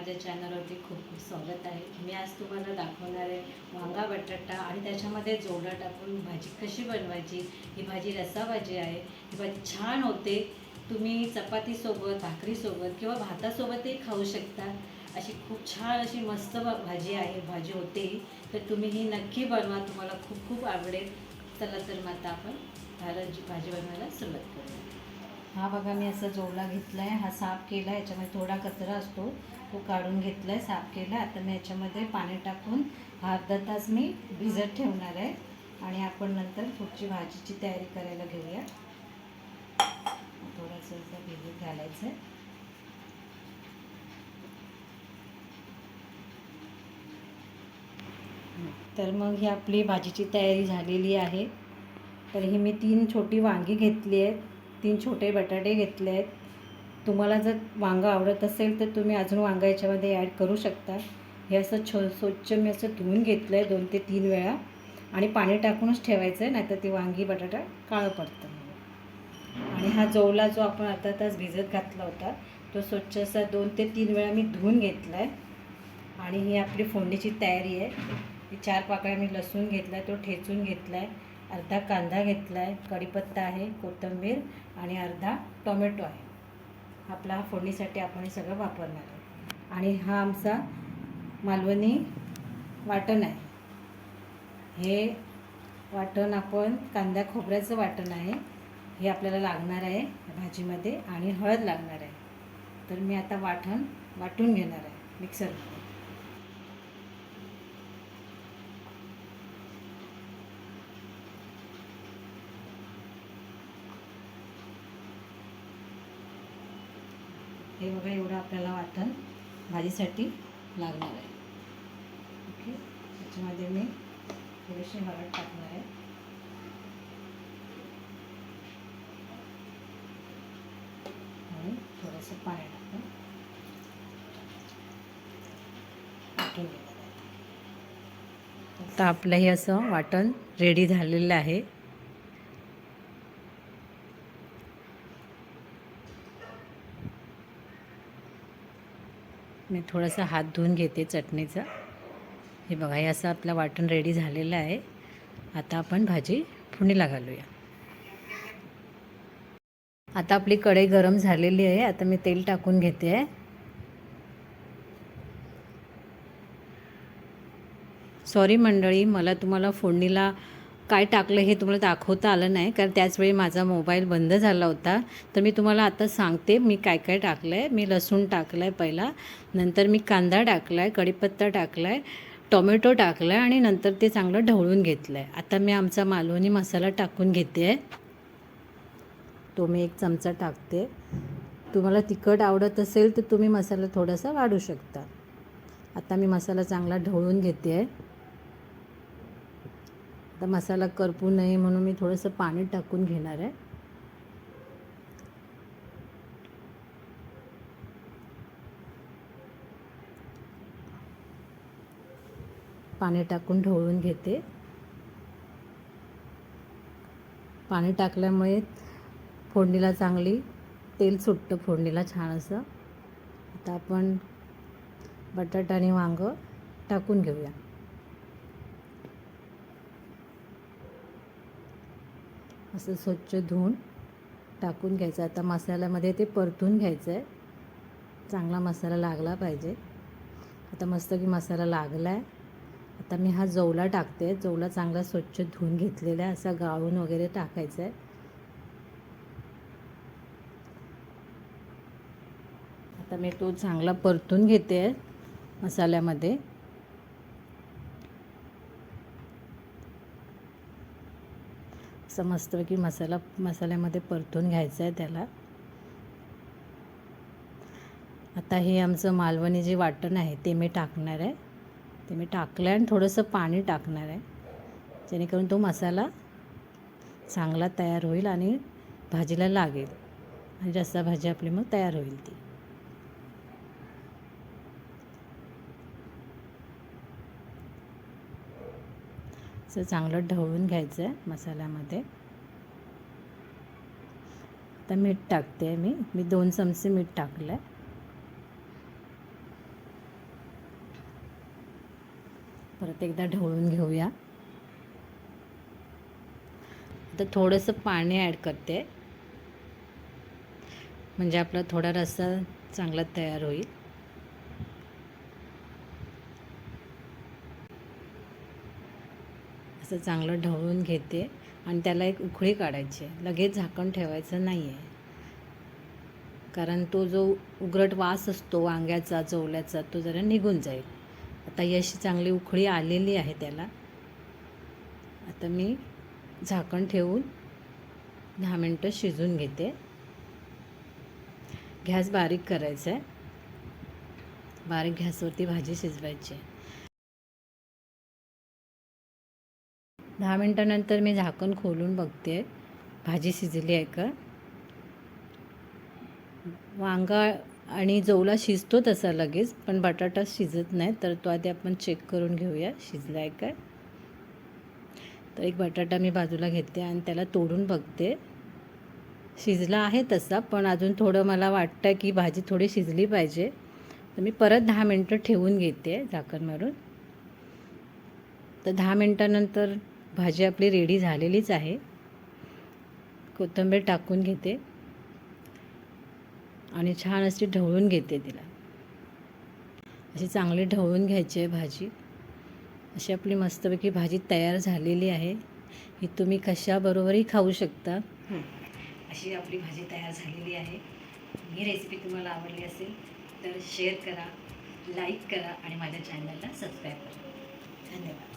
माझ्या चॅनलवरती खूप खूप स्वागत आहे. मी आज तुम्हाला दाखवणार आहे वांगा बटाटा आणि त्याच्यामध्ये जोडा टाकून भाजी कशी बनवायची. ही भाजी रस्साभाजी आहे. ही भाजी छान होते. तुम्ही चपातीसोबत, भाकरीसोबत किंवा भातासोबतही खाऊ शकता. अशी खूप छान अशी मस्त भाजी आहे, भाजी होते ही. तर तुम्ही ही नक्की बनवा, तुम्हाला खूप खूप आवडेल. चला तर मग आता आपण भाजी बनवायला सुरुवात करूया. हा बघा, मी असा जोडला घेतला आहे. हा साफ केला आहे. याच्यामध्ये थोडा कचरा असतो तो काढून घेतला आहे, साफ केला. आता मी याच्यामध्ये पाणी टाकून अर्धा तास मी भिजत ठेवणार आहे आणि आपण नंतर पुढची भाजीची तयारी करायला घेऊया. थोडंसं असं भिजत घालायचं आहे. तर मग ही आपली भाजीची तयारी झालेली आहे. तर ही मी 3 छोटी वांगी घेतली आहेत, 3 छोटे बटाटे घेतले आहेत. तुम्हाला जर वांगं आवडत असेल तर तुम्ही अजून वांगं याच्यामध्ये ॲड करू शकता. हे असं स्वच्छ मी असं धुवून घेतलं आहे 2 ते 3 वेळा आणि पाणी टाकूनच ठेवायचं आहे, नाहीतर ती वांगी बटाटा काळं पडतं. आणि हा जोवला जो आपण अर्धा तास भिजत घातला होता तो स्वच्छ असा 2 ते 3 वेळा मी धुवून घेतला आहे. आणि ही आपली फोडणीची तयारी आहे. ही 4 पाकळ्या मी लसूण घेतला आहे, तो ठेचून घेतला आहे. अर्धा कांदा घेतला आहे, कढीपत्ता आहे, कोथिंबीर आणि अर्धा टोमॅटो आहे. आपला फोडणीसाठी आपण हे सगळं वापरणार आहे. आणि हा आमचा मालवणी वाटण आहे. हे वाटण आपण कांदा खोबऱ्याचं वाटण आहे. हे आपल्याला लागणार आहे भाजीमध्ये आणि हळद लागणार आहे. तर मी आता वाटून घेणार आहे मिक्सरमध्ये. हे बघा, एवढं आपल्याला वाटण भाजीसाठी लागणार आहे. ओके, त्याच्यामध्ये मी थोडीशी हळद टाकणार आहे आणि थोडंसं पाणी टाकून वाटून घेणार आहे. आता आपलं हे असं वाटण रेडी झालेलं आहे. मी थोडासा हात धुवून घेते चटणीचा. हे बघा, हे असं आपलं वाटण रेडी झालेलं आहे. आता आपण भाजी फोडणीला घालूया. आता आपली कढई गरम झालेली आहे. आता मी तेल टाकून घेते आहे. सॉरी मंडळी, मला तुम्हाला फोडणीला काय टाकलं हे तुम्हाला दाखवता आलं नाही, कारण त्याचवेळी माझा मोबाईल बंद झाला होता. तर मी तुम्हाला आता सांगते मी काय काय टाकलं आहे. मी लसूण टाकलं आहे पहिला, नंतर मी कांदा टाकला आहे, कढीपत्ता टाकला आहे, टोमॅटो टाकला आहे आणि नंतर ते चांगलं ढवळून घेतलं आहे. आता मी आमचा मालवणी मसाला टाकून घेते आहे. तो मी 1 चमचा टाकते. तुम्हाला तिखट आवडत असेल तर तुम्ही मसाला थोडासा वाढवू शकता. आता मी मसाला चांगला ढवळून घेते आहे. आता मसाला करपू नये म्हणून मी थोडंसं पाणी टाकून घेणार आहे. पाणी टाकून ढवळून घेते. पाणी टाकल्यामुळे फोडणीला चांगली तेल सुटतं, फोडणीला छान असं. आता आपण बटाटा आणि वांगं टाकून घेऊया. असं स्वच्छ धुवून टाकून घ्यायचं. आता मसाल्यामध्ये ते परतून घ्यायचं आहे. चांगला मसाला लागला पाहिजे. आता मस्त की मसाला लागला आहे. आता मी हा जोवला टाकते. जोवला चांगला स्वच्छ धुवून घेतलेला आहे, असा गाळून वगैरे टाकायचा आहे. आता मी तो चांगला परतून घेते आहे मसाल्यामध्ये. असं मस्तपैकी मसाल्यामध्ये परतून घ्यायचं आहे त्याला. आता हे आमचं मालवणी जे वाटण आहे ते मी टाकणार आहे. ते मी टाकलं आहे आणि थोडंसं पाणी टाकणार आहे, जेणेकरून तो मसाला चांगला तयार होईल आणि भाजीला लागेल आणि रस्सा भाजी आपली मग तयार होईल ती. असं चांगलं ढवळून घ्यायचं आहे मसाल्यामध्ये. आता मीठ टाकते आहे. मी 2 चमचे मीठ टाकलं आहे. परत एकदा ढवळून घेऊया. आता थोडंसं पाणी ॲड करते, म्हणजे आपला थोडा रस्सा चांगला तयार होईल. असं चांगलं ढवळून घेते आणि त्याला एक उकळी काढायची आहे. लगेच झाकण ठेवायचं नाही आहे, कारण तो जो उग्रट वास असतो वांग्याचा चवल्याचा तो जरा निघून जाईल. आता ही अशी चांगली उकळी आलेली आहे त्याला. आता मी झाकण ठेवून 10 मिनटं शिजवून घेते. गॅस बारीक करायचा आहे. बारीक गॅसवरती भाजी शिजवायची आहे. 10 मिनटानंतर मी झाकण खोलून बघते भाजी शिजली आहे का. वांगा आणि जवला शिजतो तसा लगेच, पण बटाटा शिजत नाही, तर तो आधी आपण चेक करून घेऊया शिजला आहे काय. तर एक बटाटा मी बाजूला घेते आणि त्याला तोडून बघते. शिजला आहे तसा, पण अजून थोडं मला वाटतं की भाजी थोडी शिजली पाहिजे. तर मी परत 10 मिनटं ठेवून घेते झाकण मारून. तर 10 मिनटानंतर भाजी आपली रेडी झालेलीच आहे. कोथिंबीर टाकून घेते आणि छान अशी ढवळून घेते तिला. अशी चांगली ढवळून घ्यायची आहे भाजी. अशी आपली मस्तपैकी भाजी तयार झालेली आहे. ही तुम्ही कशाबरोबरही खाऊ शकता. अशी आपली भाजी तयार झालेली आहे. ही रेसिपी तुम्हाला आवडली असेल तर शेअर करा, लाईक करा आणि माझ्या चॅनलला सबस्क्राईब करा. धन्यवाद.